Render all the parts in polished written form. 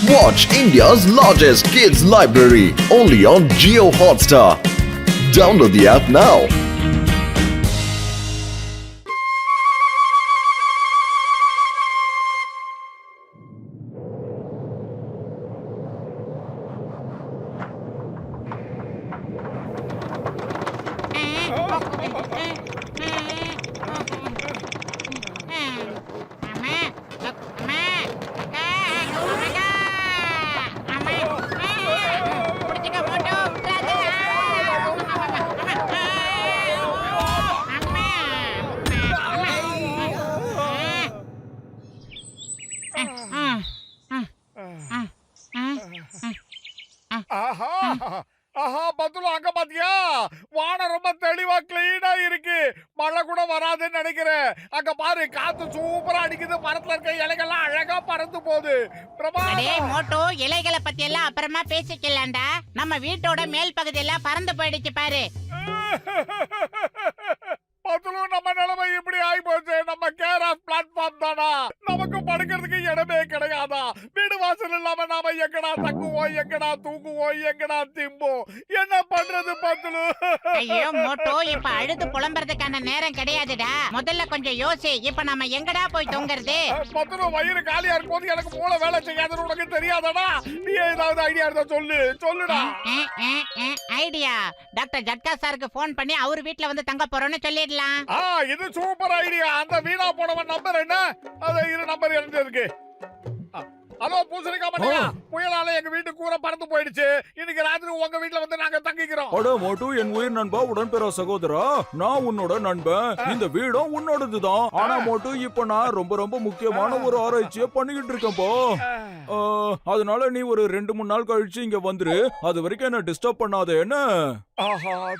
Watch India's largest kids library only on Jio Hotstar. Download the app now. பத்துலு அங்க பாத்தியா? வானம் ரொம்ப தெளிவா கிளீனா இருக்கு. மழை கூட வராதுன்னு நினைக்கிறேன். அங்க பாரு, காத்து சூப்பரா அடிக்குது. மரத்துல இருக்க இலைகள்லாம் அழகா பறந்து போகுது. மோட்டோ, இலைகளை பத்தி எல்லாம் அப்புறமா பேசிக்கலாம்டா. நம்ம வீட்டோட மேல் பகுதி எல்லாம் பறந்து போயிடுச்சு பாரு. பத்துலு, நம்ம நிலைமை இப்படி ஆகி போச்சு. நம்ம கேர் ஆஃப் பிளாட்ஃபார்ம் தானா? நமக்கு படுக்கிறதுக்கு இடமே கிடையாதா? வீடு வாசல் இல்லாம நாம எங்கடா தங்குவோம், எங்கடா தூங்குவோம், எங்கடா திம்போம்? என்ன பண்றது பத்துலு? ஐயோ மோட்டோ, இப்ப அழுது புலம்புறதுக்கான நேரம் கிடையாதுடா. முதல்ல கொஞ்சம் யோசி. இப்ப நம்ம எங்கடா போய் தூங்குறது? பத்துலு, வயிறு காலியா இருக்கும்போது எனக்கு மூளை வேலை செய்யாதுன்னு உனக்கு தெரியாதடா? நீ ஏதாவது ஐடியா இருந்தா சொல்லுடா. ஐடியா? டாக்டர் ஜட்கா சாருக்கு போன் பண்ணி அவர் வீட்ல வந்து தங்க போறோம்னு சொல்லிடலாம். இது சூப்பர் ஐடியா. அந்த வீணா போனவன் நம்பர் என்ன? அது இரு, நம்பர் என்ன இருக்கு? ஹலோ பூசணிக்கா மண்டையா, புயலால எங்க வீட்டு கூரை பறந்து போயிடுச்சு. இன்னைக்கு ராத்திரி உங்க வீட்ல வந்து நாங்க தங்கிக்கிறோம். அட மோட்டு, என் உயிர் நண்பா, உடன்பிற சகோதரா, நான் உன்னோட நண்பன். இந்த வீடும் உன்னோடதுதான். ஆனா மோட்டு, இப்ப நான் ரொம்ப ரொம்ப முக்கியமான ஒரு ஆராய்ச்சியை பண்ணிக்கிட்டு இருக்கேன்பா. அதனால நீ ஒரு 2-3 நாள் கழிச்சு இங்க வந்துரு. அது வரைக்கும் என்ன டிஸ்டர்ப் பண்ணாத என்ன?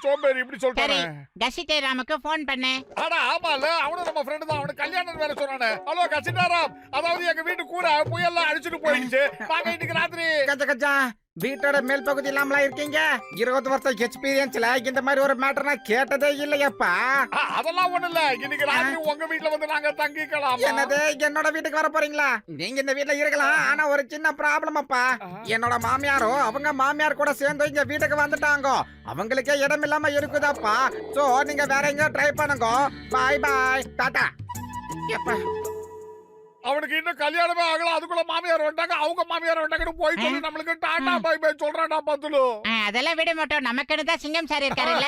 சோம்பேறி இப்படி சொல்றானே. கசிதேராமுக்கு போன் பண்ணு. அட ஆமால, அவனும் நம்ம ஃப்ரெண்ட் தான். அவனுக்கு கல்யாணம் வேற சொன்னானே. ஹலோ கசிதாராம், அதாவது எங்க வீட்டு கூரை புயல்ல அடிச்சிட்டு போயிடுச்சு. வாங்க இன்னைக்கு ராத்திரி. கச்சா வீட்டோட மேல் பகுதி இல்லாமலா இருக்கீங்க? 20 வருஷம் எக்ஸ்பீரியன்ஸ்ல இந்த மாதிரி ஒரு மேட்டர் நான் கேட்டதே இல்லையப்பா. அதெல்லாம் ஒண்ணு இல்ல. இன்னைக்கு ராத்திரி உங்க வீட்ல வந்து நாங்க தங்கிக்கலாம். என்னது, என்னோட வீட்டுக்கு வர போறீங்களா? நீங்க இந்த வீட்ல இருக்கலாம், ஆனா ஒரு சின்ன ப்ராப்ளம் அப்பா. என்னோட மாமியாரோ அவங்க மாமியார் கூட சேர்ந்து இங்க வீட்டுக்கு வந்துட்டாங்க. அவங்களுக்கே இடம் இல்லாம இருக்குதாப்பா. சோ நீங்க வேற எங்க ட்ரை பண்ணுங்க. பாய் பாய், டாடா. எப்பா அவனுக்கு இன்னும் கல்யாணமே ஆகல, அதுக்குள்ள மாமியார் வந்துட்டாங்க. அவங்க மாமியார் வந்துட்டாங்கன்னு போய் சொல்லி நம்மளுக்கு டாடா பை பை சொல்றாடா பத்துலு. அதெல்லாம் விட மாட்டோம். நமக்கு தான் சிங்கம் சார் இருக்காருல்ல.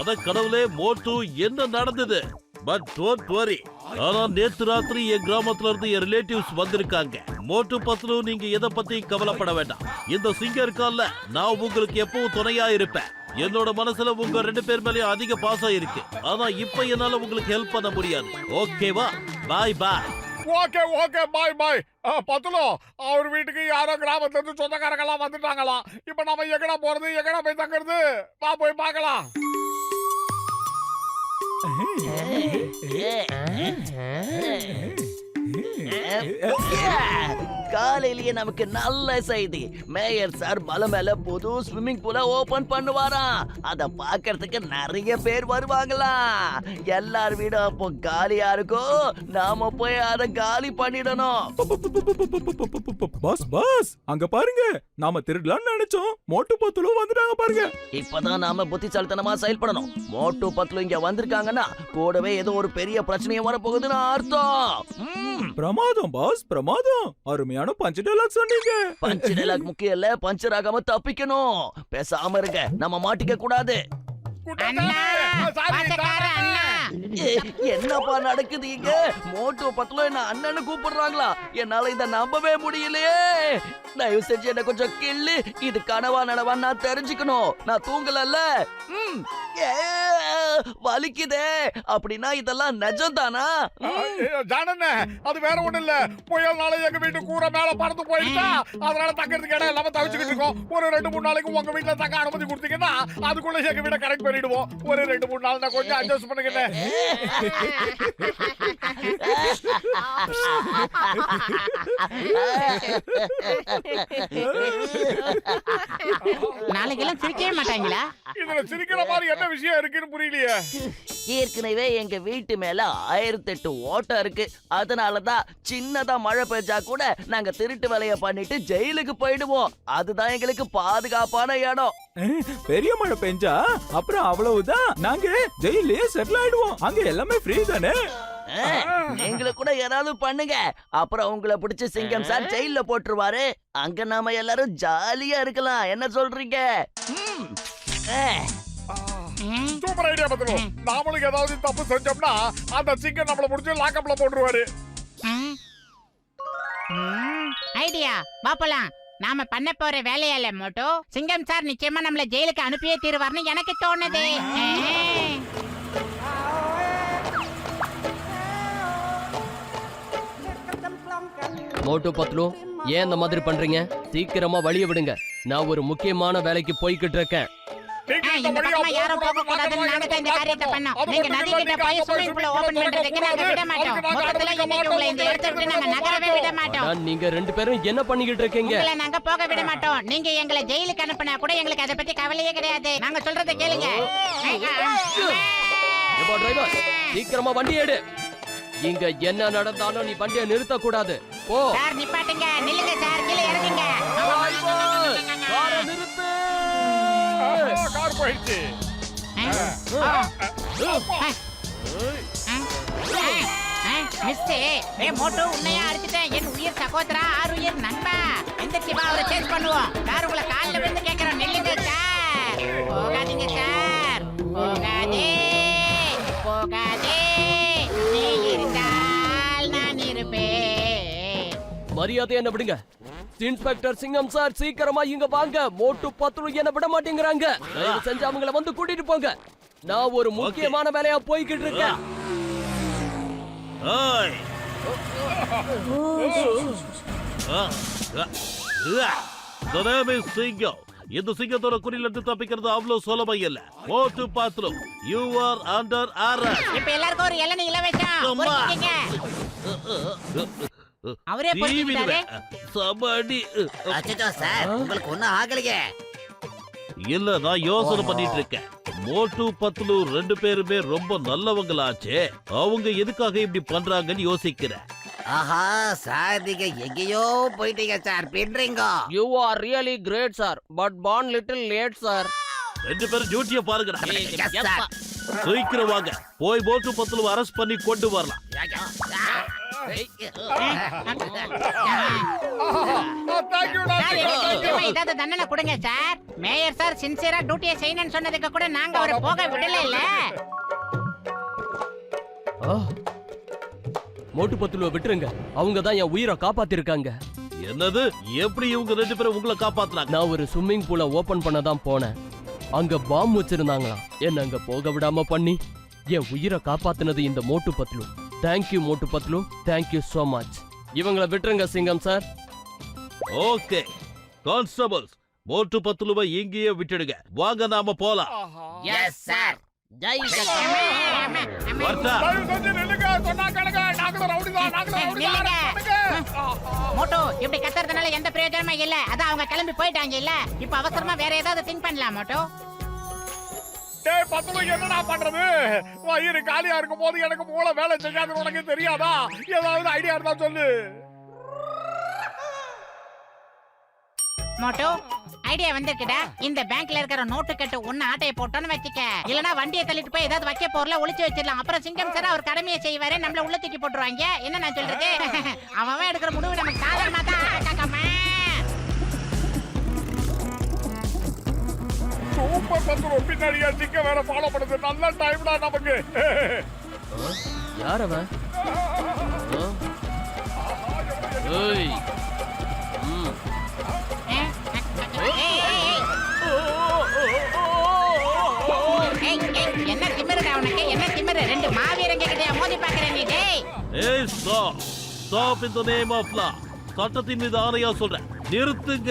அத கடவுளே, மோட்டு என்ன நடந்தது? But don't worry. ஆனா நேத்து ராத்திரி என் கிராமத்துல இருந்து என் ரிலேட்டிவ்ஸ் வந்திருக்காங்க. மோட்டு பத்துலு, நீங்க எதை பத்தி கவலைப்பட வேண்டாம். இந்த சிங்கம் இருக்கான்ல, நான் உங்களுக்கு எப்பவும் துணையா இருப்பேன். என்னோட மனசுல உங்க 2 பேர் மேலயும் அதிக பாசம் இருக்கு. ஆனா இப்ப என்னால உங்களுக்கு ஹெல்ப் பண்ண முடியாது. ஓகேவா? பாய் பாய். ஓகே பாய் பாய். பத்துலு, அவர் வீட்டுக்கு யாரோ கிராமத்துல இருந்து சொந்தக்காரங்க எல்லாம் வந்துட்டாங்களாம். இப்ப நம்ம எங்கடா போறது, எங்கடா போய் தங்குறது? வா போய் பார்க்கலாம். காலையிலேயே நமக்கு நல்ல செய்தி. மேயர் சார் மலை மேல புது ஸ்விம்மிங் பூல ஓபன் பண்ணுவாராம். அத பாக்கிறதுக்கு நிறைய பேர் வருவாங்களா. எல்லார் வீடும் அப்போ காலியா இருக்கும். நாம போய் அத காலி பண்ணிடணும். பாஸ், அங்க பாருங்க. நாம திருடலாம்னு நினைச்சோம். மோட்டு பத்துலு வந்துட்டாங்க பாருங்க. இப்பதான் நாம புத்திசாலித்தனமா செயல்படணும். மோட்டு பத்துலு இங்க வந்திருக்காங்கன்னா கூடவே ஏதோ ஒரு பெரிய பிரச்சனையே வரப்போகுதுன்னு அர்த்தம். பிரமாதம் பாஸ், பிரமாதம். அருமையான பஞ்ச் டைலாக் சொன்னீங்க. பஞ்ச் டைலாக் முக்கியம் இல்ல, பஞ்சர் ஆகாம தப்பிக்கணும். பேசாம இருங்க, நம்ம மாட்டிக்க கூடாது. என்னப்பா நடக்குது இங்க? மோட்டோ பத்துல என்ன அண்ணன்னு கூப்பிடுறாங்களா? என்னால இத நம்பவே முடியலையே. தயவு செஞ்சு என்ன கொஞ்சம் கிள்ளு. இது கனவா நனவா நான் தெரிஞ்சுக்கணும். நான் தூங்கலல்ல. வலிக்குதே. அப்படின்னா இதெல்லாம் நிஜம்தானா? ஜானண்ணே, அது வேற ஒண்ணு இல்ல. புயல்னால எங்க வீட்டு கூரை மேல பறந்து போயிடுச்சா, அதனால தங்கிறதுக்கு இடம் இல்லாம தவிச்சுக்கிட்டு இருக்கோம். ஒரு 2-3 நாளைக்கு உங்க வீட்டுல தங்க அனுமதி கொடுத்தீங்கன்னா அதுக்குள்ள எங்க வீட்டை கரெக்ட் பண்ணிடுவோம். ஒரு 2-3 நாள் நான் கொஞ்சம் அட்ஜஸ்ட் பண்ணுங்க. நாளைக்கெல்லாம் சிரிக்கவே மாட்டாங்களா? இதுல சிரிக்கிற மாதிரி என்ன விஷயம் இருக்குன்னு புரியலையே. ஏற்கனவே எங்க வீட்டு மேல 1008 ஓட்டம் இருக்கு. அதனாலதான் சின்னதா மழை பெஞ்சா கூட நாங்க திருட்டு வேலைய பண்ணிட்டு ஜெயிலுக்கு போயிடுவோம். அதுதான் எங்களுக்கு பாதுகாப்பான இடம். பெரிய மழை பெஞ்சா அப்புறம் அவ்வளவுதான், நாங்க ஜெயிலே செட்டில் ஆயிடுவோம். அங்க எல்லாமே ஃப்ரீ தானே. நீங்கள கூட ஏதாவது பண்ணுங்க, அப்புறம் உங்களை பிடிச்சு சிங்கம் சார் ஜெயில போட்டுருவாரு. அங்க நாம எல்லாரும் ஜாலியா இருக்கலாம். என்ன சொல்றீங்க? Super idea பத்துலு. நாமளுக்கு ஏதாவது தப்பு செஞ்சோம்னா அந்த சிங்கம் நம்மள முடிச்சு லாக்கப்ல போட்டுருவாரு. ஐடியா வா போலாம். நாம பண்ண போற வேலையால மோட்டோ சிங்கம் சார் நிச்சயமா நம்மள ஜெயிலுக்கு அனுப்பியே தீருவார்னு எனக்கு தோணுது. மோட்டு பத்லு, ஏன் இந்த மாதிரி பண்றீங்க? சீக்கிரமா வழிய விடுங்க. நான் ஒரு முக்கியமான வேலைக்கு போய்கிட்டு இருக்கேன். இந்த பக்கமா யாரும் போக கூடாதுன்னு நாங்க தான் இந்த காரியத்தை பண்ணோம். நீங்க நதி கிட்ட போய் ஸ்விமிங் பூல் ஓபன் பண்றதுக்கு நாங்க விட மாட்டோம். மொத்தத்துல இன்னைக்கு உங்களை இந்த இடத்தை விட்டு நாங்க நகரவே விட மாட்டோம். நீங்க ரெண்டு பேரும் என்ன பண்ணிக்கிட்டு இருக்கீங்க? உங்களை நாங்க போக விட மாட்டோம். நீங்க எங்களை ஜெயிலுக்கு அனுப்புனா கூட எங்களுக்கு அதை பத்தி கவலையே கிடையாது. நாங்க சொல்றதை கேளுங்க. ஏப்பா டிரைவர், சீக்கிரமா வண்டி எடு. இங்க என்ன நடந்தாலும் நீ வண்டியை நிறுத்த கூடாது. போ. சார் நிப்பாட்டுங்க, நில்லுங்க சார், கீழே இறங்குங்க. காரை நிறுத்து. கார் போயிடுச்சு. மிஸ்டே, மோட்டோ உன்னையா அடிச்சிட்டேன். என் உயிர் சகோதரா, ஆறுயிர் நண்பா. எந்திரிச்சு வா, அவரை சேஸ் பண்ணுவோம். சார் உங்களை காலில் விழுந்து கேட்கிறோம், நில்லுங்க சார். போகாதீங்க சார், போகாதே போகாதே. நீ இருந்தால் நான் இருப்பேன். மரியாதை என்ன விடுங்க. இன்ஸ்பெக்டர் சிங்கம் சார், சீக்கிரமா இங்க வாங்க. மோட்டு பத்லு என்ன விட மாட்டேங்கிறாங்க. தயவு செஞ்சு அவங்கள வந்து கூட்டிட்டு போங்க. நான் ஒரு முக்கியமான வேலையா போய்கிட்டு இருக்கேன். ஏய். The name is சிங்கம். இந்த சிங்கத்தோட குறியில இருந்து தப்பிக்கிறது அவ்வளவு சுலபம் இல்ல. மோட்டு Patlu, you are under arrest. இப்ப எல்லாருக்கும் ஒரு இளநீ இலவசம். பொறுக்கிக்கங்க. அவரே பொறுக்கிட்டாரு. சபடி. அச்சச்சோ சார், உங்களுக்கு ஒண்ணும் ஆகலையே. இல்ல, நான் யோசனை பண்ணிட்டு இருக்கேன். மோட்டு பத்லு ரெண்டு பேருமே ரொம்ப நல்லவங்களாச்சே. அவங்க எதுக்காக இப்படி பண்றாங்கன்னு யோசிக்கிறேன். ஆஹா சார், நீங்க எங்கேயோ போயிட்டீங்க sir, பின்றீங்க. You are really great sir, but born little late sir. ரெண்டு பேரும் டியூட்டிய பாருங்கடா. Yes, sir. சீக்கிரம் வாங்க, போய் மோட்டு பத்லுவை அரெஸ்ட் பண்ணி கொண்டு வரலாம். ஏதாவது தண்டனை கொடுங்க சார். மேயர் சார் சின்சியரா டியூட்டியை செய்யணும்னு சொன்னதுக்கு கூட நாங்க அவரை போக விடல இல்ல. மோட்டு பத்லுவை விட்டுருங்க. அவங்க தான் என் உயிரை காப்பாத்திருக்காங்க. என்னது? எப்படி இவங்க ரெண்டு பேரும் உங்களை காப்பாத்துனாங்க? நான் ஒரு ஸ்விம்மிங் பூலை ஓபன் பண்ண தான் போனேன். அங்க பாம்பு வச்சிருந்தாங்களாம். என்ன அங்க போக விடாம பண்ணி என் உயிரை காப்பாத்துனது இந்த மோட்டு பத்லு. தேங்க்யூ மோட்டு பத்லு, தேங்க்யூ சோ மச். இவங்களை விட்டுருங்க சிங்கம் சார். ஓகே கான்ஸ்டபிள்ஸ், மோட்டு பத்லுவை இங்கேயே விட்டுடுங்க. வாங்க நாம போலாம். Yes sir. ஜெய் வரட்டா? தயவு செஞ்சு நில்லுங்க, சொன்னா கேளுங்க. நாங்களும் ரவுடிதான், நாங்களும் ரவுடிதான். மோட்டோ இப்படி கத்துறதுனால எந்த பிரயோஜனமும் இல்ல. அதான் அவங்க கிளம்பி போயிட்டாங்க இல்ல. இப்ப அவசரமா வேற ஏதாவது திங்க் பண்ணலாம் மோட்டோ. டேய் பத்லு, என்னடா பண்றது? வயிறு காலியா இருக்கும் போது எனக்கு மூளை வேலை செய்யாதுன்னு உனக்கு தெரியாதா? ஏதாவது ஐடியா இருந்தா சொல்லு. மோட்டோ ஐடியா வந்திருக்குடா. இந்த பேங்க்ல இருக்கிற நோட்டு கட்டு ஒன்னு ஆட்டையை போட்டோன்னு வச்சுக்க. இல்லனா வண்டியை தள்ளிட்டு போய் ஏதாவது வைக்க பொருளை ஒளிச்சு வச்சிடலாம். அப்புறம் சிங்கம் சார் அவர் கடமையை செய்வாரு, நம்மள உள்ள தூக்கி போட்டுருவாங்க. என்ன நான் சொல்றது? அவன் எடுக்கிற முடிவு நமக்கு சாதகமா தான். சூப்பர் பத்லு, பின்னாடியா சிக்க வேற ஃபாலோ பண்ணுது. நல்ல டைம்டா நமக்கு. யார் அவன்? ஏய். என்ன திமிருடா உனக்கு? என்ன திமிரு? ரெண்டு மாவீரங்க கிட்ட மோதி பாக்குற நீ. டேய் ஏய் stop, stop in the name of law. சட்டத்தின் மீது ஆணையா சொல்றேன், நிறுத்துங்க,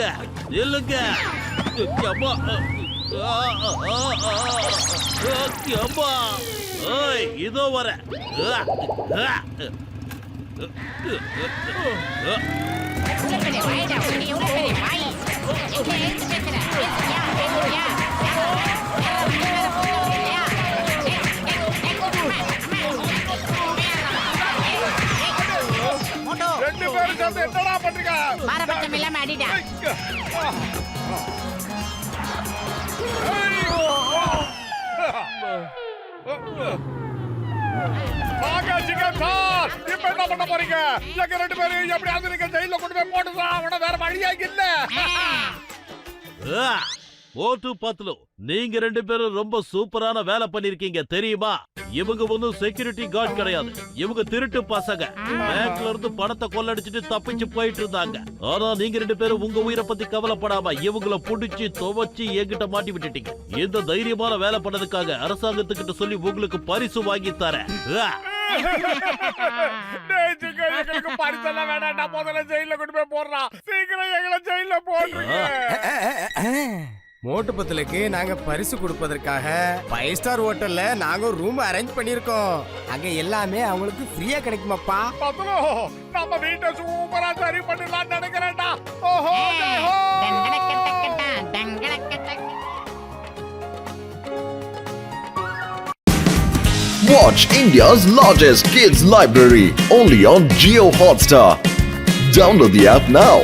நில்லுங்க. அம்மா, அம்மா, ஏய் இதோ வர. உள்ள வாய்டா, உனக்கு எவ்வளவு பெரிய வாய். எங்க எழுந்து கேக்குற? யா. பேரும் சேர்ந்து என்னடா பண்றீங்க? பாரபட்சம் இல்லாம அடிடா. வாங்க சிக்கன் சார், இப்ப என்ன பண்ண போறீங்க? எங்க ரெண்டு பேரும் எப்படியாவது நீங்க ஜெயில கொண்டு போய் போட்டுதான் அவன, வேற வழியா இல்ல. ஆ, மோட்டு பத்லு, நீங்க ரெண்டு பேரும் ரொம்ப சூப்பரான வேலை பண்ணிருக்கீங்க தெரியுமா? இவங்க ஒன்னும் செக்யூரிட்டி கார்டு கிடையாது, இவங்க திருட்டு பசங்க. பேங்க்ல இருந்து பணத்தை கொள்ளடிச்சிட்டு தப்பிச்சு போயிட்டு இருந்தாங்க. ஆனா நீங்க ரெண்டு பேரும் உங்க உயிரை பத்தி கவலைப்படாம இவங்கள புடிச்சு துவச்சு என்கிட்ட மாட்டி விட்டுட்டீங்க. இந்த தைரியமான வேலை பண்ணதுக்காக அரசாங்கத்துக்கிட்ட சொல்லி உங்களுக்கு பரிசு வாங்கி தரேன். ஆ. டேய் சிக்கன், எங்களுக்கு பரிசெல்லாம் வேண்டாம்டா, முதல்ல ஜெயில கொண்டு போய் போடுறான். சீக்கிரம் எங்களை ஜெயில போடுறீங்க. மோட்டு பத்தலுக்கு நாங்க பரிசு கொடுப்பதற்காக 5 ஸ்டார் ஹோட்டல்ல நாங்க ரூம் அரேஞ்ச் பண்ணிருக்கோம். அங்க எல்லாமே அவங்களுக்கு ஃப்ரீயா கிடைக்குமாப்பா. பத்லு, நம்ம வீட்டை சூப்பரா சரி பண்ணிடலாம்னு நினைக்கிறேன்டா. ஓஹோ, Jai Ho. டங்கடக்கட்டக்கட்டா, டங்கடக்கட்டக்க. Watch India's largest kids library only on Geo Hotstar. Download the app now.